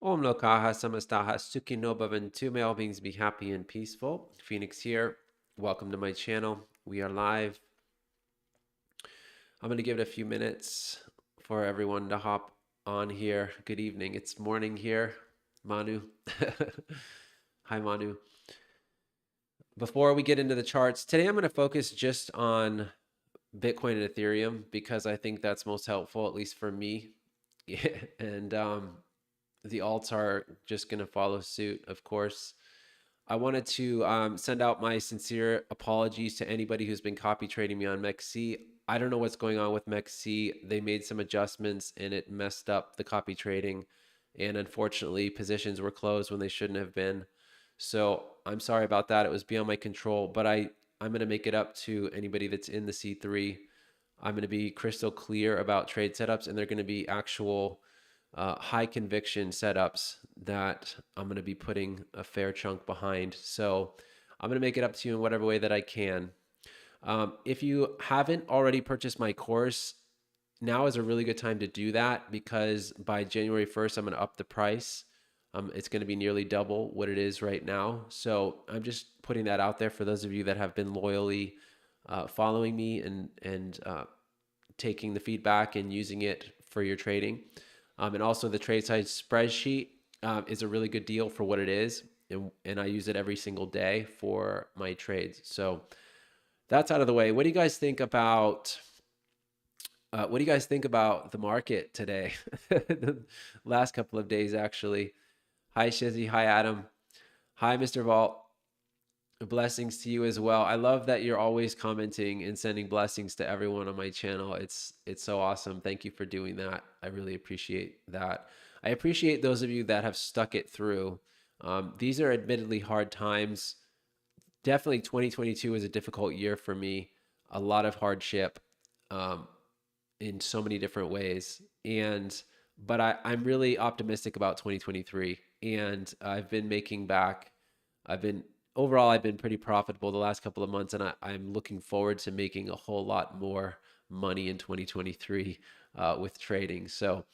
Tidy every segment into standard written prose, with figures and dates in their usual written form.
Om Lokaha Samastaha Sukhi no Bhavantu. May all beings be happy and peaceful. Phoenix here. Welcome to my channel. We are live. I'm going to give it a few minutes for everyone to hop on here. Good evening. It's morning here. Manu. Hi, Manu. Before we get into the charts, today I'm going to focus just on Bitcoin and Ethereum because I think that's most helpful, at least for me. And the alts are just going to follow suit, of course. I wanted to send out my sincere apologies to anybody who's been copy trading me on MEXC. I don't know what's going on with MEXC. They made some adjustments and it messed up the copy trading. And unfortunately, positions were closed when they shouldn't have been. So I'm sorry about that. It was beyond my control, but I'm going to make it up to anybody that's in the C3. I'm going to be crystal clear about trade setups, and they're going to be actual high conviction setups that I'm going to be putting a fair chunk behind. So I'm going to make it up to you in whatever way that I can. If you haven't already purchased my course, now is a really good time to do that because by January 1st, I'm going to up the price. It's going to be nearly double what it is right now. So I'm just putting that out there for those of you that have been loyally following me and taking the feedback and using it for your trading. And also the trade size spreadsheet is a really good deal for what it is. And I use it every single day for my trades. So that's out of the way. What do you guys think about the market today? The last couple of days, actually. Hi, Shizzy. Hi, Adam. Hi, Mr. Vault. Blessings to you as well. I love that you're always commenting and sending blessings to everyone on my channel. It's so awesome. Thank you for doing that. I really appreciate that. I appreciate those of you that have stuck it through. These are admittedly hard times. Definitely 2022 was a difficult year for me. A lot of hardship in so many different ways. But I'm really optimistic about 2023. And I've been making back. Overall, I've been pretty profitable the last couple of months, and I'm looking forward to making a whole lot more money in 2023 with trading. So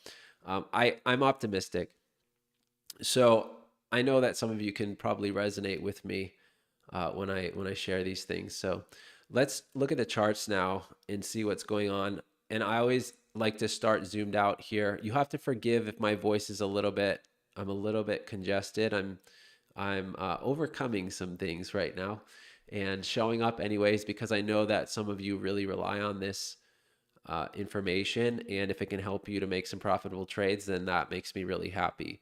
I'm optimistic. So I know that some of you can probably resonate with me when I share these things. So let's look at the charts now and see what's going on. And I always like to start zoomed out here. You have to forgive if my voice is I'm a little bit congested. I'm overcoming some things right now and showing up anyways because I know that some of you really rely on this information, and if it can help you to make some profitable trades, then that makes me really happy.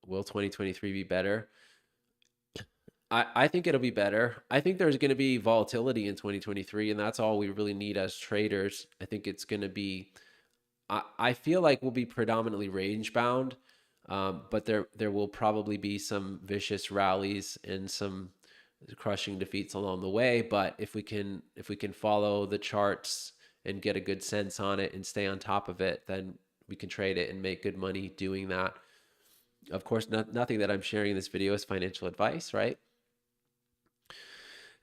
Will 2023 be better? I think it'll be better. I think there's going to be volatility in 2023, and that's all we really need as traders. I think it's going to be I feel like we'll be predominantly range bound, but there will probably be some vicious rallies and some crushing defeats along the way. But if we can follow the charts and get a good sense on it and stay on top of it, then we can trade it and make good money doing that. Of course, nothing that I'm sharing in this video is financial advice, right?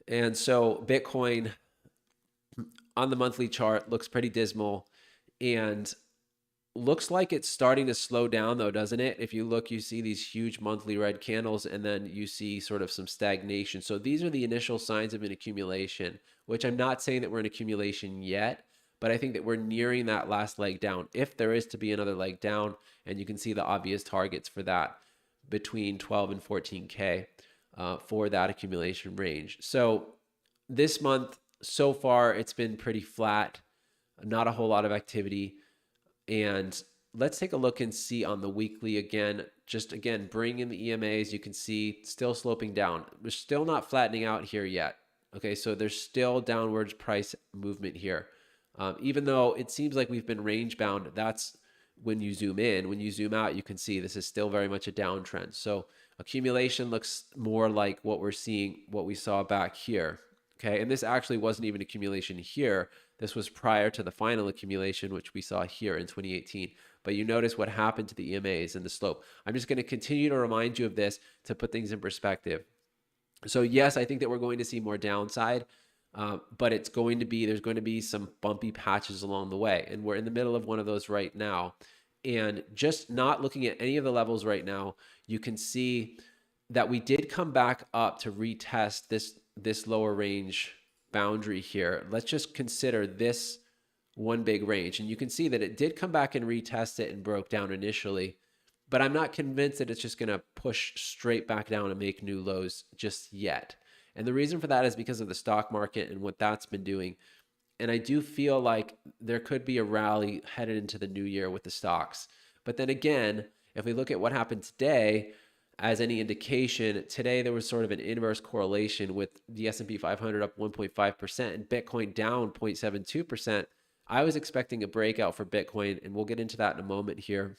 And so Bitcoin on the monthly chart looks pretty dismal. And looks like it's starting to slow down though, doesn't it? If you look, you see these huge monthly red candles and then you see sort of some stagnation. So these are the initial signs of an accumulation, which I'm not saying that we're in accumulation yet, but I think that we're nearing that last leg down. If there is to be another leg down, and you can see the obvious targets for that between 12 and 14K for that accumulation range. So this month so far, it's been pretty flat. Not a whole lot of activity. And let's take a look and see on the weekly again. Just again, bring in the EMAs. You can see still sloping down. We're still not flattening out here yet. Okay, so there's still downwards price movement here. Even though it seems like we've been range bound, that's when you zoom in. When you zoom out, you can see this is still very much a downtrend. So accumulation looks more like what we're seeing, what we saw back here. Okay, and this actually wasn't even accumulation here. This was prior to the final accumulation, which we saw here in 2018. But you notice what happened to the EMAs and the slope. I'm just going to continue to remind you of this to put things in perspective. So yes, I think that we're going to see more downside. but it's going to be, there's going to be some bumpy patches along the way. And we're in the middle of one of those right now. And just not looking at any of the levels right now, you can see that we did come back up to retest this lower range boundary here. Let's just consider this one big range. And you can see that it did come back and retest it and broke down initially, but I'm not convinced that it's just going to push straight back down and make new lows just yet. And the reason for that is because of the stock market and what that's been doing. And I do feel like there could be a rally headed into the new year with the stocks. But then again, if we look at what happened today, as any indication, today there was sort of an inverse correlation with the S&P 500 up 1.5% and Bitcoin down 0.72%. I was expecting a breakout for Bitcoin, and we'll get into that in a moment here.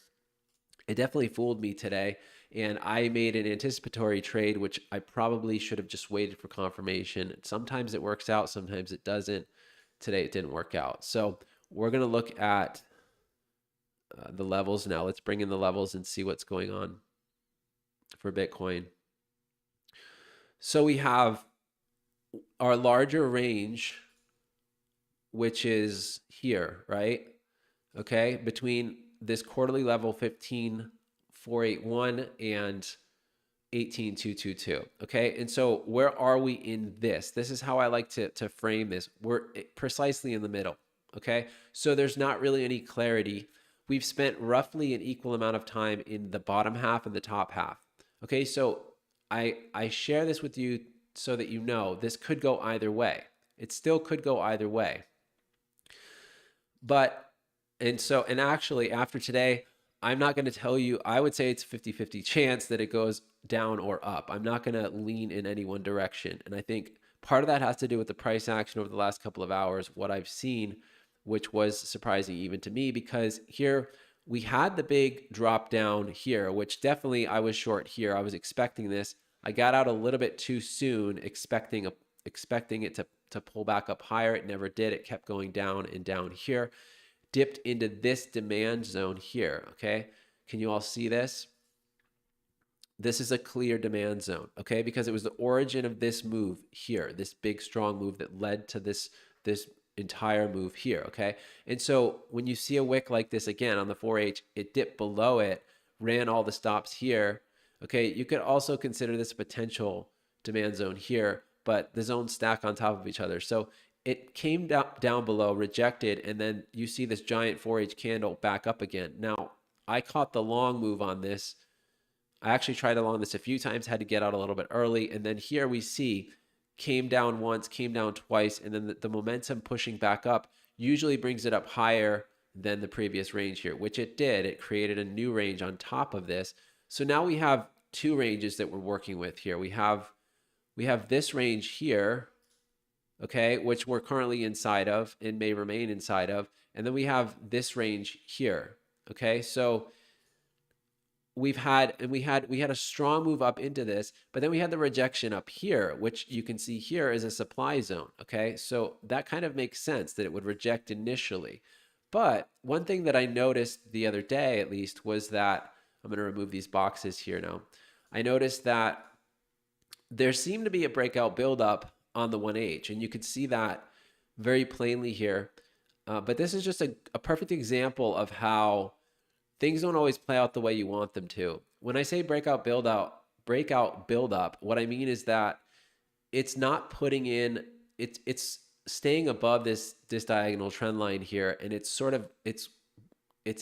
It definitely fooled me today, and I made an anticipatory trade, which I probably should have just waited for confirmation. Sometimes it works out, sometimes it doesn't. Today it didn't work out. So we're going to look at the levels now. Let's bring in the levels and see what's going on for Bitcoin. So we have our larger range, which is here, right? Okay, between this quarterly level 15,481 and 18,222. Okay, and so where are we in this? This is how I like to frame this. We're precisely in the middle. Okay, so there's not really any clarity. We've spent roughly an equal amount of time in the bottom half and the top half. Okay, so I share this with you so that you know this could go either way. It still could go either way. But, and actually after today, I'm not going to tell you, I would say it's a 50-50 chance that it goes down or up. I'm not going to lean in any one direction. And I think part of that has to do with the price action over the last couple of hours, what I've seen, which was surprising even to me, because here we had the big drop down here, which definitely I was short here. I was expecting this. I got out a little bit too soon, expecting it to pull back up higher. It never did. It kept going down and down here. Dipped into this demand zone here, okay? Can you all see this? This is a clear demand zone, okay? Because it was the origin of this move here, this big strong move that led to this entire move here, okay? And so when you see a wick like this again on the 4H, it dipped below it, ran all the stops here, okay? You could also consider this a potential demand zone here, but the zones stack on top of each other. So it came down below, rejected, and then you see this giant 4H candle back up again. Now, I caught the long move on this. I actually tried along this a few times, had to get out a little bit early, and then here we see came down once, came down twice, and then the momentum pushing back up usually brings it up higher than the previous range here, which it did. It created a new range on top of this. So now we have two ranges that we're working with here. We have this range here, okay, which we're currently inside of and may remain inside of, and then we have this range here, okay? So we had a strong move up into this, but then we had the rejection up here, which you can see here is a supply zone, okay? So that kind of makes sense that it would reject initially. But one thing that I noticed the other day, at least, was that, I'm going to remove these boxes here now. I noticed that there seemed to be a breakout buildup on the 1H, and you could see that very plainly here. But this is just a perfect example of how things don't always play out the way you want them to. When I say breakout buildup, what I mean is that it's not putting in, it's staying above this diagonal trend line here, and it's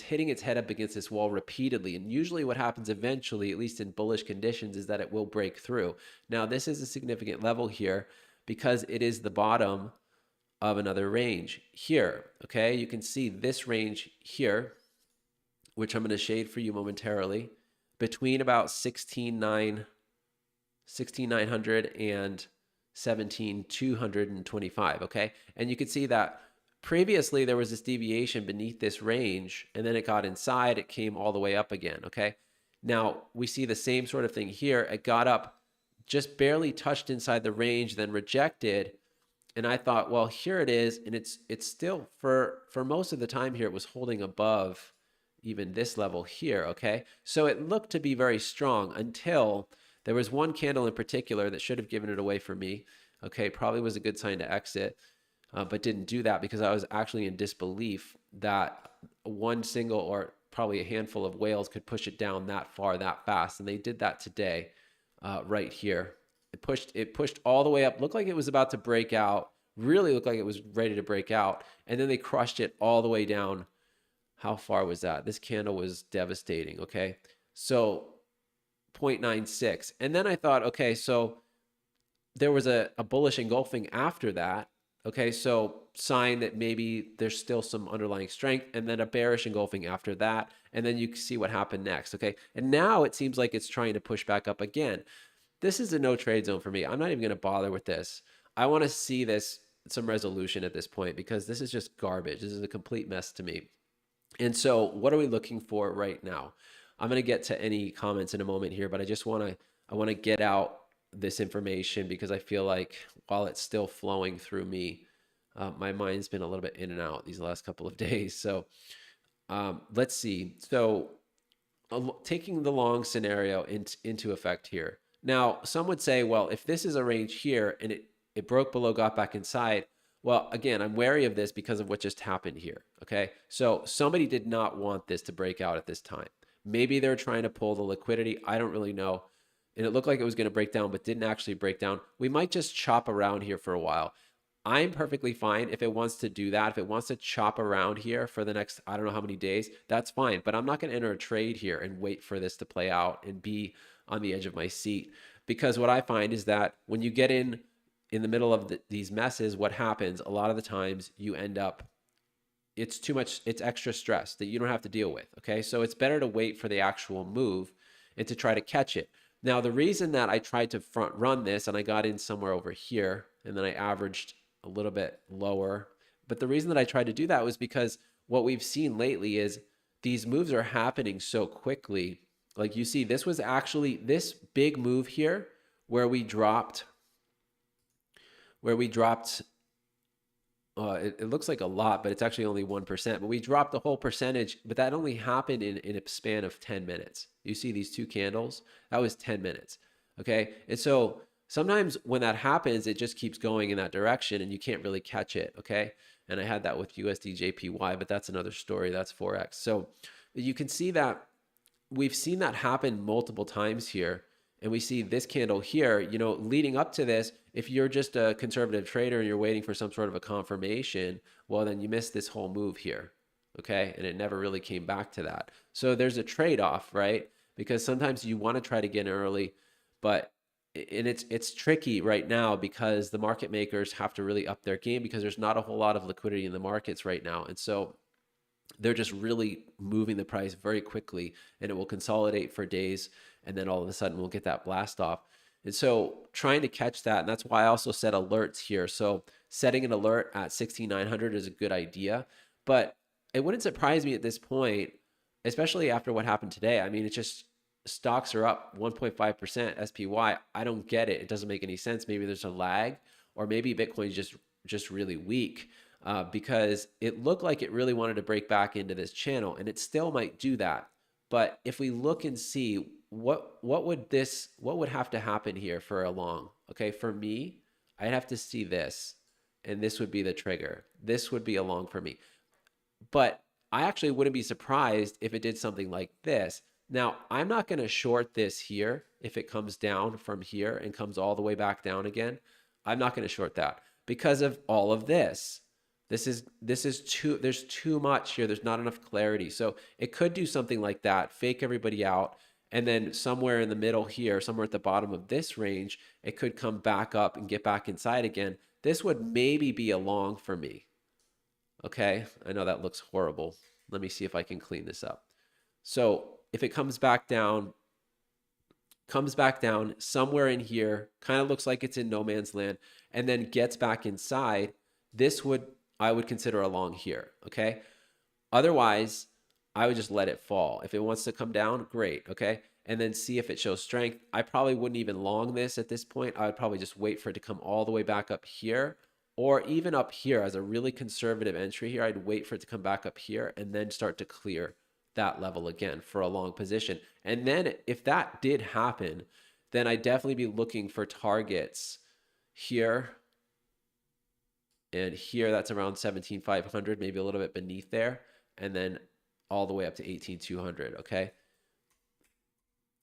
hitting its head up against this wall repeatedly. And usually what happens eventually, at least in bullish conditions, is that it will break through. Now, this is a significant level here because it is the bottom of another range here, okay? You can see this range here, which I'm going to shade for you momentarily, between about 16,900 and 17,225, okay? And you can see that previously there was this deviation beneath this range, and then it got inside, it came all the way up again, okay? Now, we see the same sort of thing here. It got up, just barely touched inside the range, then rejected, and I thought, well, here it is, and it's still, for most of the time here, it was holding above even this level here, okay? So it looked to be very strong until there was one candle in particular that should have given it away for me. Okay, probably was a good sign to exit, but didn't do that because I was actually in disbelief that one single or probably a handful of whales could push it down that far that fast, and they did that today, right here. It pushed all the way up. Looked like it was about to break out. Really looked like it was ready to break out, and then they crushed it all the way down. How far was that? This candle was devastating. Okay, so 0.96, and then I thought, okay, so there was a bullish engulfing after that. Okay, so sign that maybe there's still some underlying strength, and then a bearish engulfing after that, and then you can see what happened next. Okay, and now it seems like it's trying to push back up again. This is a no trade zone for me. I'm not even going to bother with this. I want to see this some resolution at this point because this is just garbage. This is a complete mess to me. And so what are we looking for right now? I'm going to get to any comments in a moment here, but I want to get out this information because I feel like while it's still flowing through me, my mind's been a little bit in and out these last couple of days. So let's see. So taking the long scenario into effect here. Now, some would say, well, if this is a range here and it broke below, got back inside, well, again, I'm wary of this because of what just happened here, okay? So somebody did not want this to break out at this time. Maybe they're trying to pull the liquidity. I don't really know. And it looked like it was going to break down, but didn't actually break down. We might just chop around here for a while. I'm perfectly fine if it wants to do that. If it wants to chop around here for the next, I don't know how many days, that's fine. But I'm not going to enter a trade here and wait for this to play out and be on the edge of my seat. Because what I find is that when you get in the middle of these messes, what happens a lot of the times you end up, it's too much, it's extra stress that you don't have to deal with. Okay. So it's better to wait for the actual move and to try to catch it. Now, the reason that I tried to front run this and I got in somewhere over here and then I averaged a little bit lower, but the reason that I tried to do that was because what we've seen lately is these moves are happening so quickly. Like you see, this was actually this big move here where we dropped, it looks like a lot, but it's actually only 1%. But we dropped the whole percentage, but that only happened in a span of 10 minutes. You see these two candles? That was 10 minutes. Okay. And so sometimes when that happens, it just keeps going in that direction and you can't really catch it. Okay. And I had that with USD/JPY, but that's another story. That's Forex. So you can see that we've seen that happen multiple times here. And we see this candle here, you know, leading up to this, if you're just a conservative trader and you're waiting for some sort of a confirmation, well, then you missed this whole move here. Okay. And it never really came back to that. So there's a trade-off, right? Because sometimes you want to try to get in early, but and it's tricky right now because the market makers have to really up their game because there's not a whole lot of liquidity in the markets right now. And so they're just really moving the price very quickly and it will consolidate for days. And then all of a sudden we'll get that blast off. And so trying to catch that, and that's why I also set alerts here. So setting an alert at 16,900 is a good idea, but it wouldn't surprise me at this point, especially after what happened today. I mean, it's just stocks are up 1.5% SPY. I don't get it. It doesn't make any sense. Maybe there's a lag, or maybe Bitcoin's just really weak. Because it looked like it really wanted to break back into this channel, and it still might do that. But if we look and see what would have to happen here for a long, okay, for me, I'd have to see this, and this would be the trigger. This would be a long for me. But I actually wouldn't be surprised if it did something like this. Now, I'm not going to short this here if it comes down from here and comes all the way back down again. I'm not going to short that because of all of this. There's too much here. There's not enough clarity. So it could do something like that, fake everybody out. And then somewhere in the middle here, somewhere at the bottom of this range, it could come back up and get back inside again. This would maybe be a long for me. Okay. I know that looks horrible. Let me see if I can clean this up. So if it comes back down somewhere in here, kind of looks like it's in no man's land, and then gets back inside, I would consider a long here, okay? Otherwise, I would just let it fall. If it wants to come down, great, okay? And then see if it shows strength. I probably wouldn't even long this at this point. I would probably just wait for it to come all the way back up here, or even up here as a really conservative entry here. I'd wait for it to come back up here and then start to clear that level again for a long position. And then if that did happen, then I'd definitely be looking for targets here, and here that's around 17,500, maybe a little bit beneath there, and then all the way up to 18,200. Okay,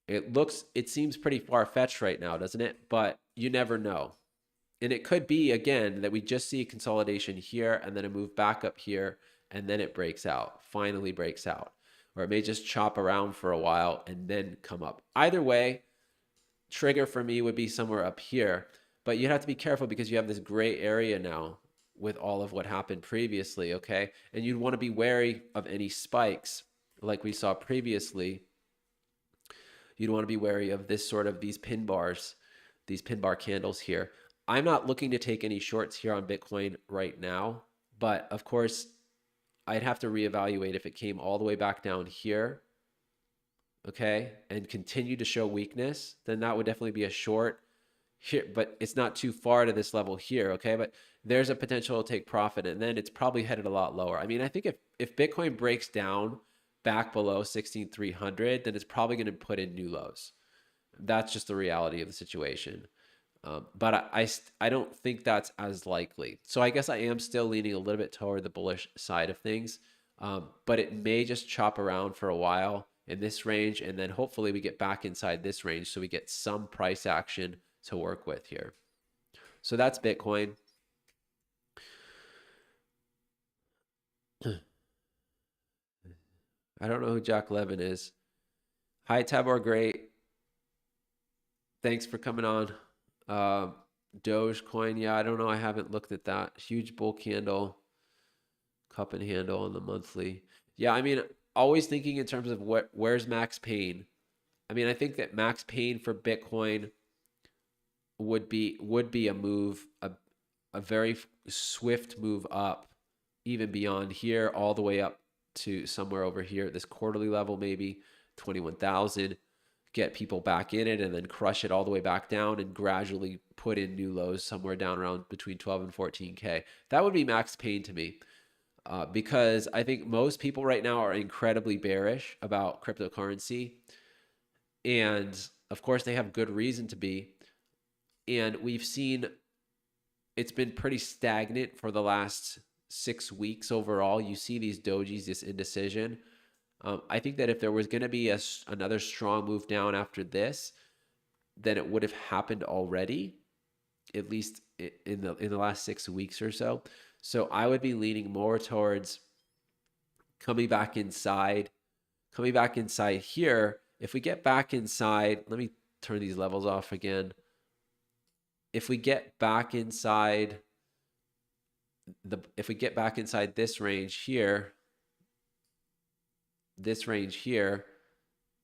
it seems pretty far-fetched right now, doesn't it? But you never know. And it could be, again, that we just see a consolidation here and then a move back up here, and then it breaks out, finally breaks out. Or it may just chop around for a while and then come up. Either way, trigger for me would be somewhere up here. But you have to be careful because you have this gray area now with all of what happened previously, okay? And you'd want to be wary of any spikes like we saw previously. You'd want to be wary of this sort of these pin bars, these pin bar candles here. I'm not looking to take any shorts here on Bitcoin right now, but of course, I'd have to reevaluate if it came all the way back down here, okay, and continue to show weakness, then that would definitely be a short here, but it's not too far to this level here, okay, but there's a potential to take profit, and then it's probably headed a lot lower. I mean, I think if Bitcoin breaks down back below 16,300, then it's probably going to put in new lows. That's just the reality of the situation. But I don't think that's as likely. So I guess I am still leaning a little bit toward the bullish side of things. But it may just chop around for a while in this range, and then hopefully we get back inside this range so we get some price action to work with here. So that's Bitcoin. I don't know who Jack Levin is. Hi, Tabor, great. Thanks for coming on. 𝐬𝐨𝐥𝐿, yeah, I don't know. I haven't looked at that. Huge bull candle, cup and handle on the monthly. Yeah, I mean, always thinking in terms of where's max pain. I mean, I think that max pain for Bitcoin would be a move, a very swift move up, even beyond here, all the way up to somewhere over here at this quarterly level, maybe 21,000. Get people back in it and then crush it all the way back down and gradually put in new lows somewhere down around between 12 and 14K. That would be max pain to me, because I think most people right now are incredibly bearish about cryptocurrency. And of course, they have good reason to be. And we've seen it's been pretty stagnant for the last 6 weeks overall. You see these dojis, this indecision. I think that if there was going to be another strong move down after this, then it would have happened already, at least in the last 6 weeks or so. So I would be leaning more towards coming back inside here. If we get back inside, let me turn these levels off again. If we get back inside this range here,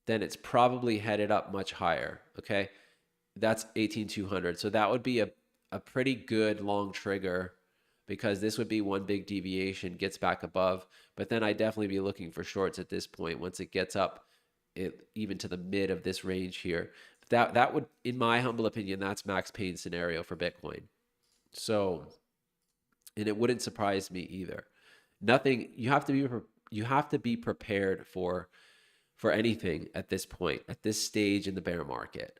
then it's probably headed up much higher. Okay, that's 18,200. So that would be a pretty good long trigger, because this would be one big deviation, gets back above. But then I'd definitely be looking for shorts at this point once it gets up even to the mid of this range here. That would, in my humble opinion, that's max pain scenario for Bitcoin. So, and it wouldn't surprise me either. Nothing, you have to be prepared for anything at this point, at this stage in the bear market.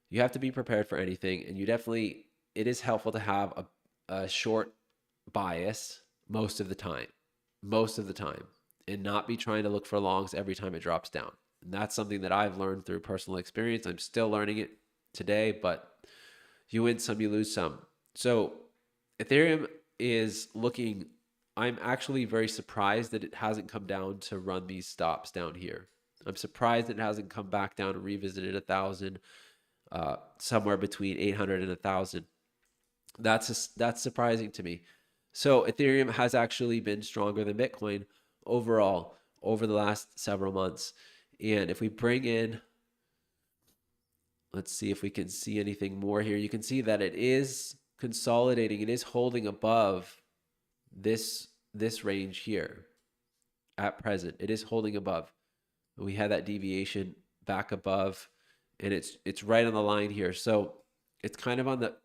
You have to be prepared for anything, and it is helpful to have a short bias most of the time, and not be trying to look for longs every time it drops down. And that's something that I've learned through personal experience. I'm still learning it today, but you win some, you lose some. So Ethereum is looking, I'm actually very surprised that it hasn't come down to run these stops down here. I'm surprised that it hasn't come back down and revisited 1,000, somewhere between 800 and 1,000. That's surprising to me. So Ethereum has actually been stronger than Bitcoin overall over the last several months. And if we bring in, let's see if we can see anything more here. You can see that it is consolidating. It is holding above this range here at present. It is holding above. We had that deviation back above, and it's right on the line here. So it's kind of on the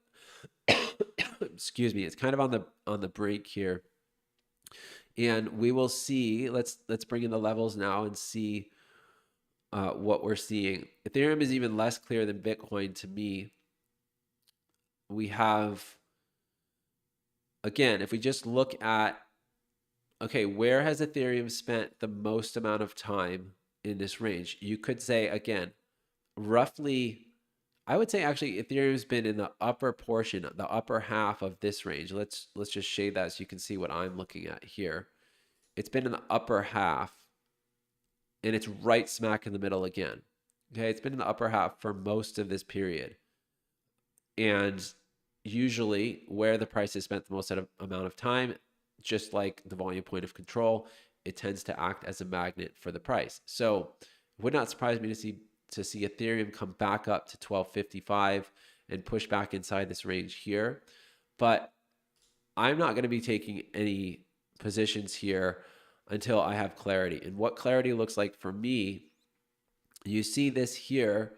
excuse me, it's kind of on the break here. And we will see, let's bring in the levels now and see what we're seeing. Ethereum is even less clear than Bitcoin to me. we have, again, if we just look at, okay, where has Ethereum spent the most amount of time in this range? You could say, again, roughly, I would say actually Ethereum's been in the upper portion, the upper half of this range. Let's just shade that so you can see what I'm looking at here. It's been in the upper half, and it's right smack in the middle again. Okay, it's been in the upper half for most of this period. And usually where the price has spent the most amount of time, just like the volume point of control, it tends to act as a magnet for the price. So it would not surprise me to see Ethereum come back up to 1255 and push back inside this range here. But I'm not going to be taking any positions here until I have clarity. And what clarity looks like for me, you see this here.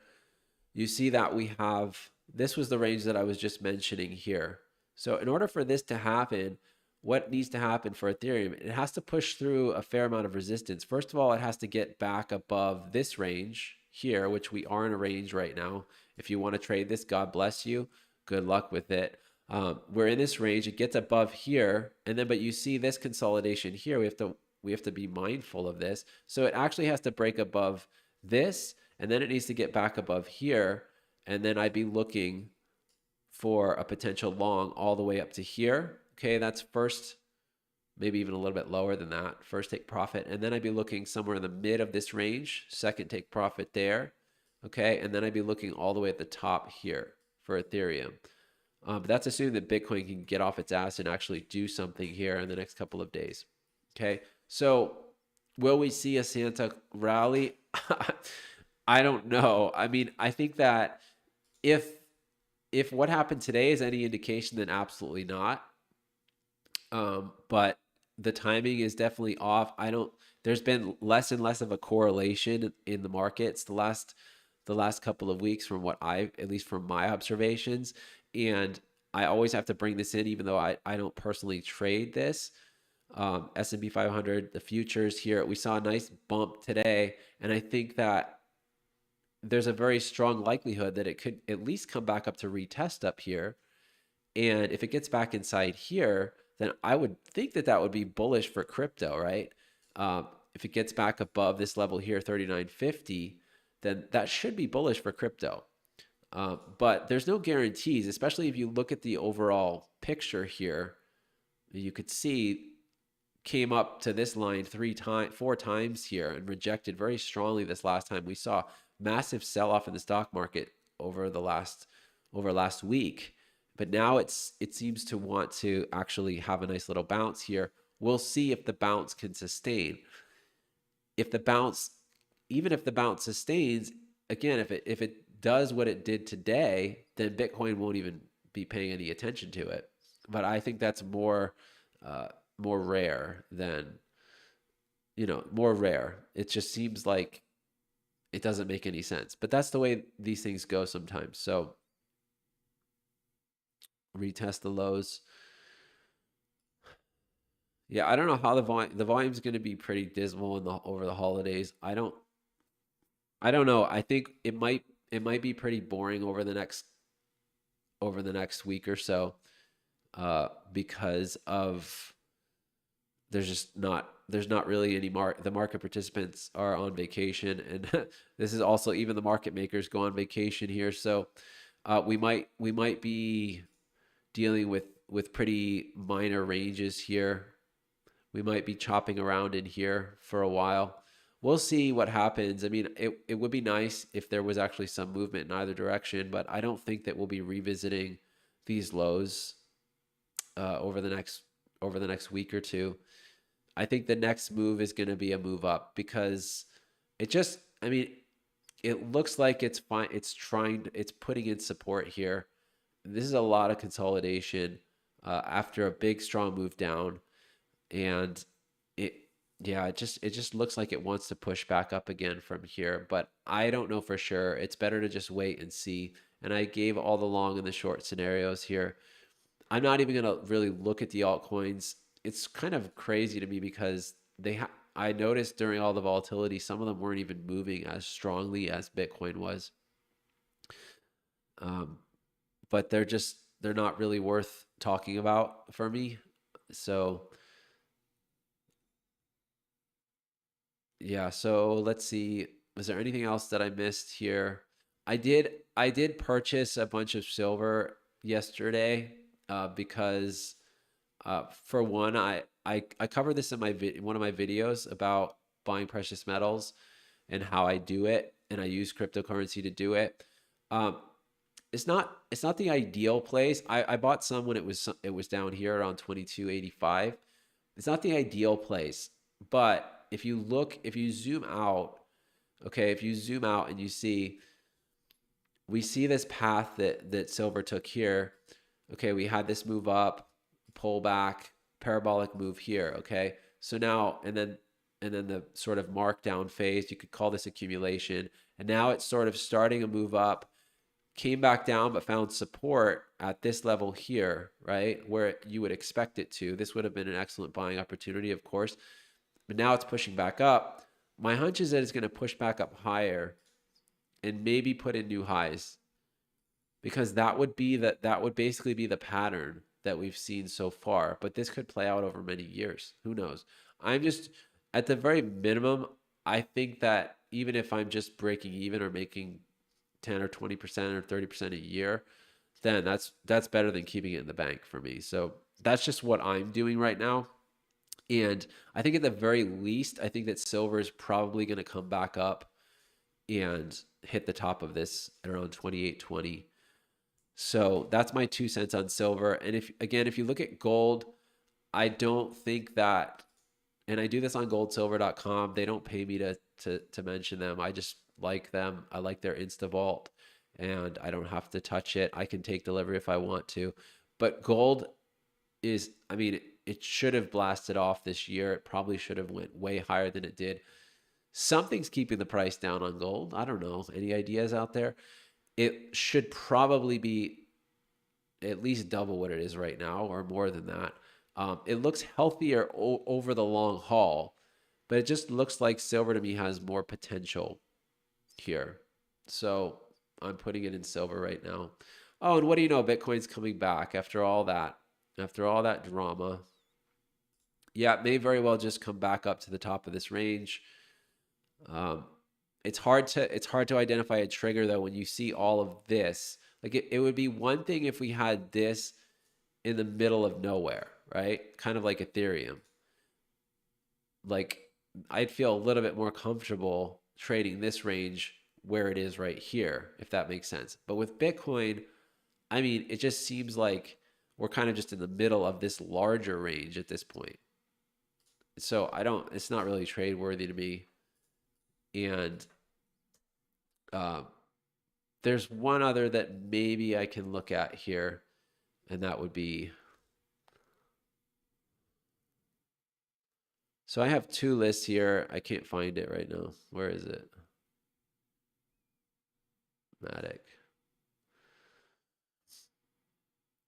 You see that we have, this was the range that I was just mentioning here. So in order for this to happen, what needs to happen for Ethereum? It has to push through a fair amount of resistance. First of all, it has to get back above this range here, which we are in a range right now. If you want to trade this, God bless you. Good luck with it. We're in this range. It gets above here, and then but you see this consolidation here. We have to be mindful of this. So it actually has to break above this, and then it needs to get back above here, and then I'd be looking for a potential long all the way up to here. Okay, that's first, maybe even a little bit lower than that. First take profit, and then I'd be looking somewhere in the mid of this range. Second take profit there. Okay, and then I'd be looking all the way at the top here for Ethereum. But that's assuming that Bitcoin can get off its ass and actually do something here in the next couple of days. Okay, so will we see a Santa rally? I don't know. I mean, I think that if what happened today is any indication, then absolutely not. But the timing is definitely off. There's been less and less of a correlation in the markets the last couple of weeks from at least from my observations. And I always have to bring this in, even though I don't personally trade this. S&P 500, the futures here, we saw a nice bump today. And I think that there's a very strong likelihood that it could at least come back up to retest up here. And if it gets back inside here, then I would think that would be bullish for crypto, right? If it gets back above this level here, 39.50, then that should be bullish for crypto. But there's no guarantees, especially if you look at the overall picture here. You could see came up to this line 4 times here and rejected very strongly this last time. We saw massive sell-off in the stock market over last week. But now it seems to want to actually have a nice little bounce here. We'll see if the bounce can sustain. Even if the bounce sustains, again, if it does what it did today, then Bitcoin won't even be paying any attention to it. But I think that's more rare than, more rare. It just seems like it doesn't make any sense. But that's the way these things go sometimes. So retest the lows. Yeah, I don't know how the volume's going to be pretty dismal over the holidays. I don't know. I think it might be pretty boring over the next week or so, because of there's not really any the market participants are on vacation, and this is also even the market makers go on vacation here. So we might be dealing with pretty minor ranges here. We might be chopping around in here for a while. We'll see what happens. I mean, it would be nice if there was actually some movement in either direction, but I don't think that we'll be revisiting these lows over the next week or two. I think the next move is going to be a move up, because it looks like it's fine. It's putting in support here. This is a lot of consolidation after a big, strong move down. And it just looks like it wants to push back up again from here, but I don't know for sure. It's better to just wait and see. And I gave all the long and the short scenarios here. I'm not even going to really look at the altcoins. It's kind of crazy to me because I noticed during all the volatility, some of them weren't even moving as strongly as Bitcoin was. But they're just they're not really worth talking about for me. So yeah, so let's see. Was there anything else that I missed here? I did purchase a bunch of silver yesterday because for one, I cover this in one of my videos about buying precious metals and how I do it, and I use cryptocurrency to do it. Um, it's not the ideal place. I bought some when it was down here around 22.85. It's not the ideal place, but if you zoom out, okay, if you zoom out and you see, we see this path that silver took here. Okay, we had this move up, pull back, parabolic move here. Okay, so now and then the sort of markdown phase. You could call this accumulation, and now it's sort of starting a move up. Came back down, but found support at this level here, right? Where you would expect it to. This would have been an excellent buying opportunity, of course. But now it's pushing back up. My hunch is that it's going to push back up higher and maybe put in new highs, because that would basically be the pattern that we've seen so far. But this could play out over many years. Who knows? I'm just, at the very minimum, I think that even if I'm just breaking even or making 10 or 20% or 30% a year, then that's better than keeping it in the bank for me. So that's just what I'm doing right now. And I think at the very least, I think that silver is probably going to come back up and hit the top of this at around 28.20. So that's my 2 cents on silver. And if you look at gold, I don't think that, and I do this on goldsilver.com. They don't pay me to mention them. I just like them. I like their InstaVault, and I don't have to touch it. I can take delivery if I want to. But gold is, I mean, it should have blasted off this year. It probably should have went way higher than it did. Something's keeping the price down on gold. I don't know. Any ideas out there? It should probably be at least double what it is right now, or more than that. It looks healthier over the long haul, but it just looks like silver to me has more potential here. So I'm putting it in silver right now. Oh, and what do you know? Bitcoin's coming back after all that. After all that drama. Yeah, it may very well just come back up to the top of this range. Um, it's hard to identify a trigger though when you see all of this. Like it would be one thing if we had this in the middle of nowhere, right? Kind of like Ethereum. Like I'd feel a little bit more comfortable trading this range where it is right here, if that makes sense. But with Bitcoin, I mean, it just seems like we're kind of just in the middle of this larger range at this point. So it's not really trade worthy to me. And um, there's one other that maybe I can look at here, and that would be, so I have two lists here. I can't find it right now. Where is it? Matic.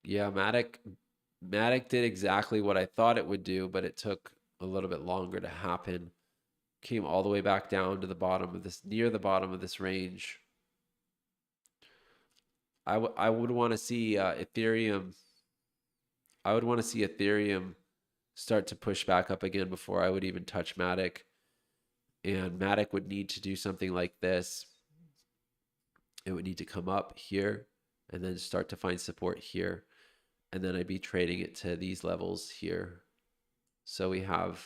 Yeah, Matic did exactly what I thought it would do, but it took a little bit longer to happen. Came all the way back down to the bottom of this, near the bottom of this range. I would want to see Ethereum. I would want to see Ethereum start to push back up again before I would even touch Matic. And Matic would need to do something like this. It would need to come up here and then start to find support here. And then I'd be trading it to these levels here. So we have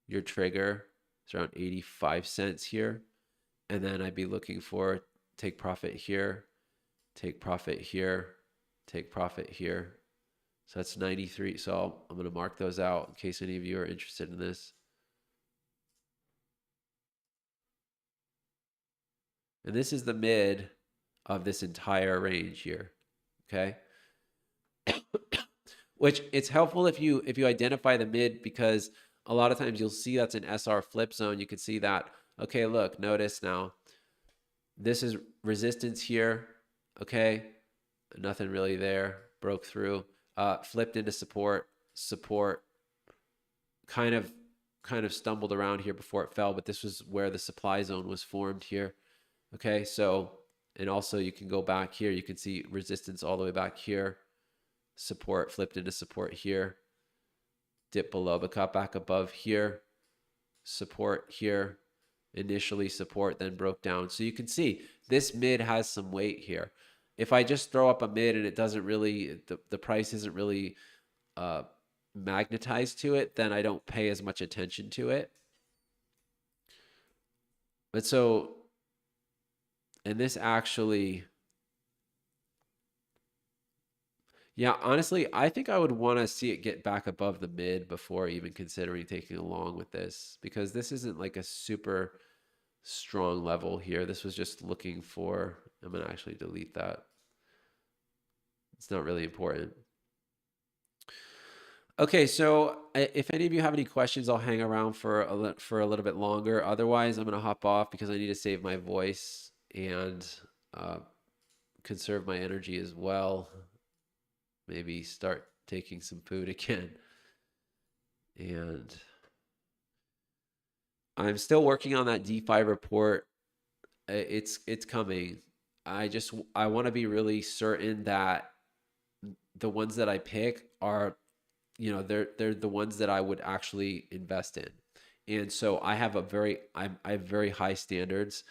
your trigger. It's around 85 cents here. And then I'd be looking for take profit here, take profit here, take profit here. So that's 93. So I'm going to mark those out in case any of you are interested in this. And this is the mid of this entire range here. Okay. Which it's helpful if you identify the mid, because a lot of times you'll see that's an SR flip zone. You can see that. Okay, look, notice now. This is resistance here. Okay, nothing really there. Broke through. Flipped into support. Support. Kind of stumbled around here before it fell, but this was where the supply zone was formed here. Okay, so, and also you can go back here. You can see resistance all the way back here. support, flipped into support here, dip below, but got back above here, support here, initially support, then broke down. So you can see this mid has some weight here. If I just throw up a mid and it doesn't really, the price isn't really magnetized to it, then I don't pay as much attention to it. But so, and this actually, yeah, honestly, I think I would want to see it get back above the mid before even considering taking a long with this, because this isn't like a super strong level here. This was just looking for, I'm going to actually delete that. It's not really important. Okay, so if any of you have any questions, I'll hang around for a little bit longer. Otherwise, I'm going to hop off because I need to save my voice and conserve my energy as well. Maybe start taking some food again. And I'm still working on that DeFi report. It's coming. I want to be really certain that the ones that I pick are, you know, they're the ones that I would actually invest in. And so I have I have very high standards.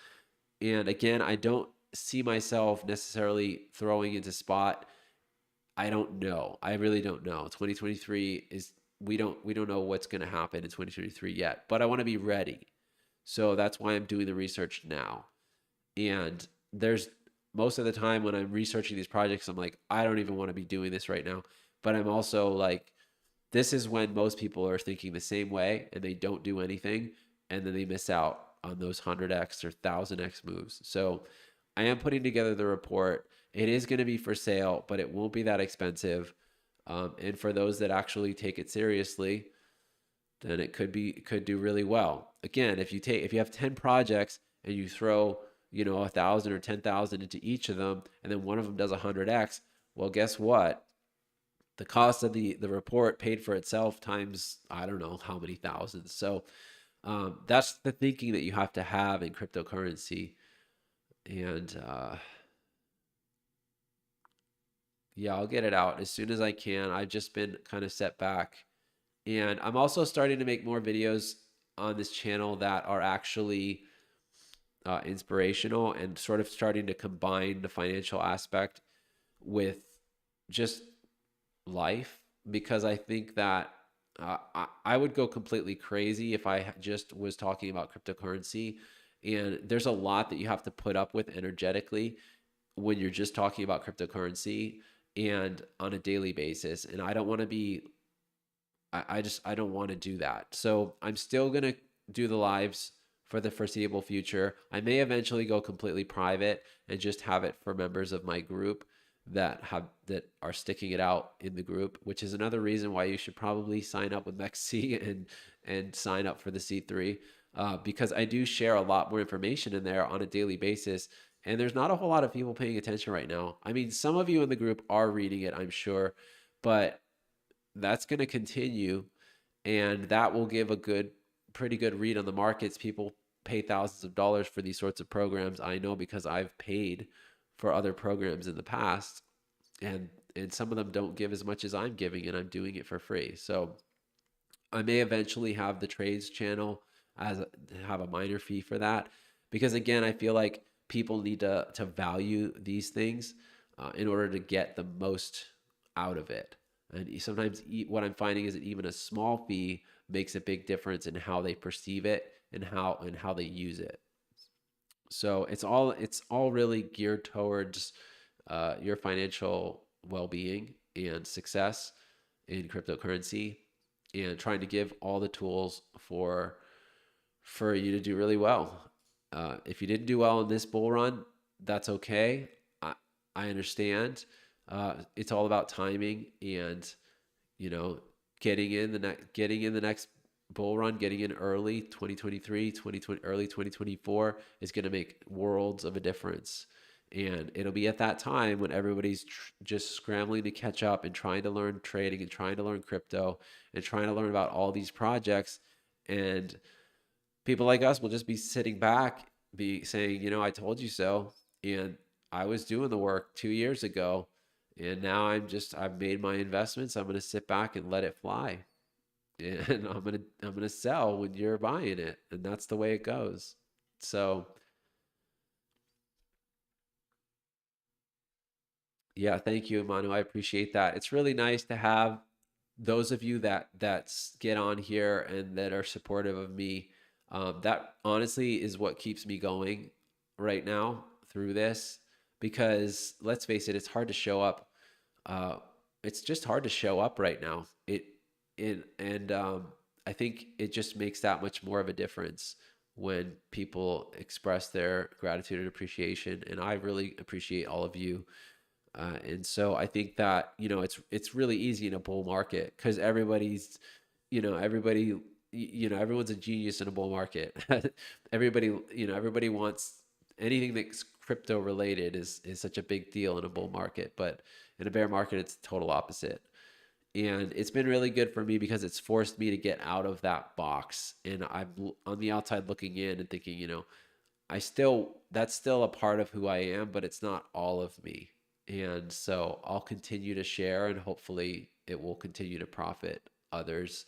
And again, I don't see myself necessarily throwing into spot. I don't know. I really don't know. 2023 is, we don't know what's going to happen in 2023 yet, but I want to be ready. So that's why I'm doing the research now. And there's most of the time when I'm researching these projects, I'm like, I don't even want to be doing this right now. But I'm also like, this is when most people are thinking the same way and they don't do anything. And then they miss out on those 100x or 1000x moves. So I am putting together the report. It is going to be for sale, but it won't be that expensive. And for those that actually take it seriously, then it could do really well. Again, if you have 10 projects and you throw, you know, 1,000 or 10,000 into each of them, and then one of them does 100x, well, guess what? The cost of the report paid for itself times, I don't know how many thousands. So that's the thinking that you have to have in cryptocurrency. And yeah, I'll get it out as soon as I can. I've just been kind of set back. And I'm also starting to make more videos on this channel that are actually inspirational, and sort of starting to combine the financial aspect with just life, because I think that I would go completely crazy if I just was talking about cryptocurrency. And there's a lot that you have to put up with energetically when you're just talking about cryptocurrency and on a daily basis. And I don't want to be, I don't want to do that. So I'm still going to do the lives for the foreseeable future. I may eventually go completely private and just have it for members of my group that are sticking it out in the group, which is another reason why you should probably sign up with MEXC and sign up for the C3, because I do share a lot more information in there on a daily basis. And there's not a whole lot of people paying attention right now. I mean, some of you in the group are reading it, I'm sure, but that's going to continue, and that will give a pretty good read on the markets. People pay thousands of dollars for these sorts of programs. I know, because I've paid for other programs in the past, and some of them don't give as much as I'm giving, and I'm doing it for free. So I may eventually have the trades channel have a minor fee for that, because again, I feel like people need to value these things in order to get the most out of it. And sometimes what I'm finding is that even a small fee makes a big difference in how they perceive it and how they use it. So it's all really geared towards your financial well-being and success in cryptocurrency, and trying to give all the tools for you to do really well. If you didn't do well in this bull run, that's okay. I understand. It's all about timing, and you know, getting in the next bull run, getting in early 2023, early 2024 is going to make worlds of a difference. And it'll be at that time when everybody's just scrambling to catch up and trying to learn trading and trying to learn crypto and trying to learn about all these projects. And people like us will just be sitting back, be saying, you know, I told you so. And I was doing the work 2 years ago, And now I've made my investments. I'm going to sit back and let it fly. And I'm going to sell when you're buying it. And that's the way it goes. So, yeah, thank you, Manu. I appreciate that. It's really nice to have those of you that get on here and that are supportive of me. That honestly is what keeps me going right now through this, because let's face it, it's hard to show up. Uh, it's just hard to show up right now. I think it just makes that much more of a difference when people express their gratitude and appreciation. And I really appreciate all of you, and so I think that, it's really easy in a bull market because everyone's a genius in a bull market. Everybody wants anything that's crypto related is such a big deal in a bull market, but in a bear market, it's the total opposite. And it's been really good for me because it's forced me to get out of that box. And I'm on the outside looking in and thinking, that's still a part of who I am, but it's not all of me. And so I'll continue to share and hopefully it will continue to profit others.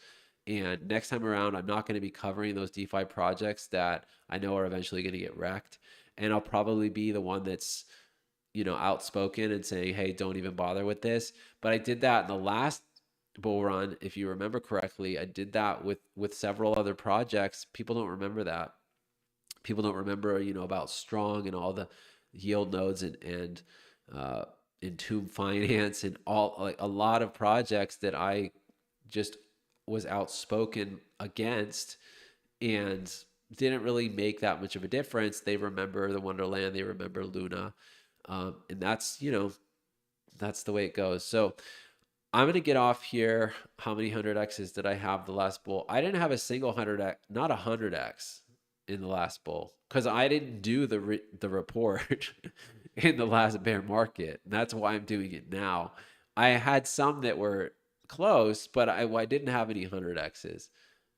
And next time around, I'm not going to be covering those DeFi projects that I know are eventually going to get wrecked. And I'll probably be the one that's, outspoken and saying, hey, don't even bother with this. But I did that in the last bull run. If you remember correctly, I did that with several other projects. People don't remember that. People don't remember, about Strong and all the yield nodes and uh, Entomb Finance and all, like a lot of projects that I just was outspoken against and didn't really make that much of a difference. They remember the Wonderland, they remember Luna, and that's the way it goes. So I'm gonna get off here. How many 100x's did I have the last bull? I didn't have a single 100x, not 100x in the last bull because I didn't do the report in the last bear market. That's why I'm doing it now. I had some that were close, but I didn't have any 100x's.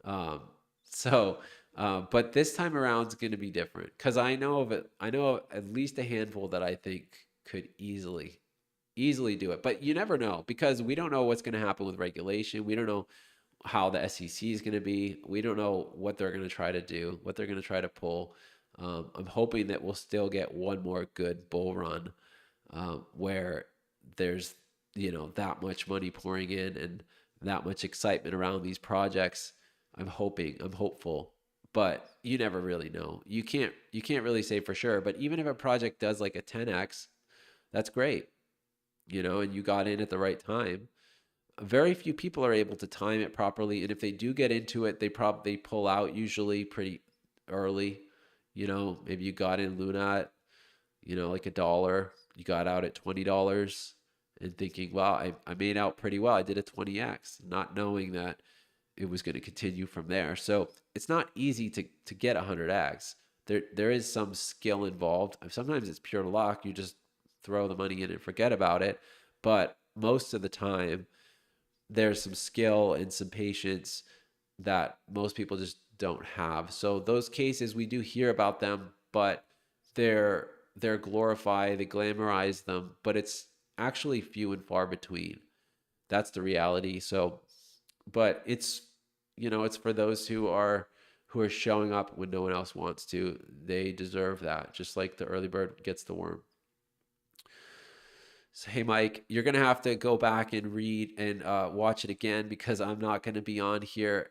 Um, so, but this time around is going to be different because I know of it. I know of at least a handful that I think could easily do it. But you never know because we don't know what's going to happen with regulation. We don't know how the SEC is going to be. We don't know what they're going to try to do, what they're going to try to pull. I'm hoping that we'll still get one more good bull run where there's that much money pouring in and that much excitement around these projects. I'm hopeful, but you never really know. You can't really say for sure. But even if a project does like a 10x, that's great, and you got in at the right time. Very few people are able to time it properly, and if they do get into it, they pull out usually pretty early. Maybe you got in Luna at, like $1, you got out at $20 and thinking, well, I made out pretty well. I did a 20x, not knowing that it was going to continue from there. So it's not easy to get 100x. There is some skill involved. Sometimes it's pure luck. You just throw the money in and forget about it. But most of the time, there's some skill and some patience that most people just don't have. So those cases, we do hear about them, but they're glorified, they glamorize them, but it's actually few and far between. That's the reality. So, but it's for those who are showing up when no one else wants to. They deserve that, just like the early bird gets the worm. So, hey, Mike, you're going to have to go back and read and watch it again because I'm not going to be on here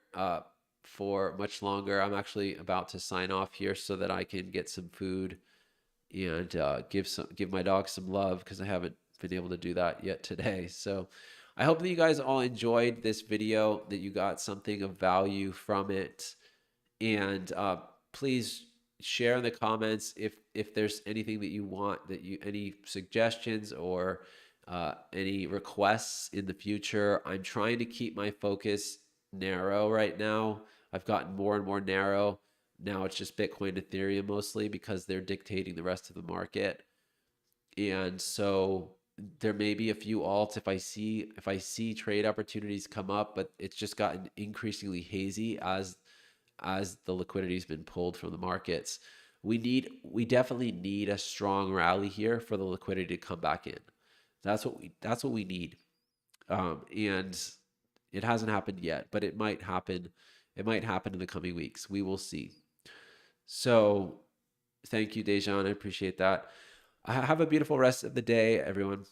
for much longer. I'm actually about to sign off here so that I can get some food and give my dog some love because I haven't been able to do that yet today. So I hope that you guys all enjoyed this video, that you got something of value from it. And please share in the comments if there's anything that you want, any suggestions or any requests in the future. I'm trying to keep my focus narrow right now. I've gotten more and more narrow. Now it's just Bitcoin, Ethereum mostly because they're dictating the rest of the market. And so there may be a few alts if I see trade opportunities come up, but it's just gotten increasingly hazy as the liquidity's been pulled from the markets. We definitely need a strong rally here for the liquidity to come back in. That's what we need. And it hasn't happened yet, but it might happen. It might happen in the coming weeks. We will see. So thank you, Dejan. I appreciate that. Have a beautiful rest of the day, everyone.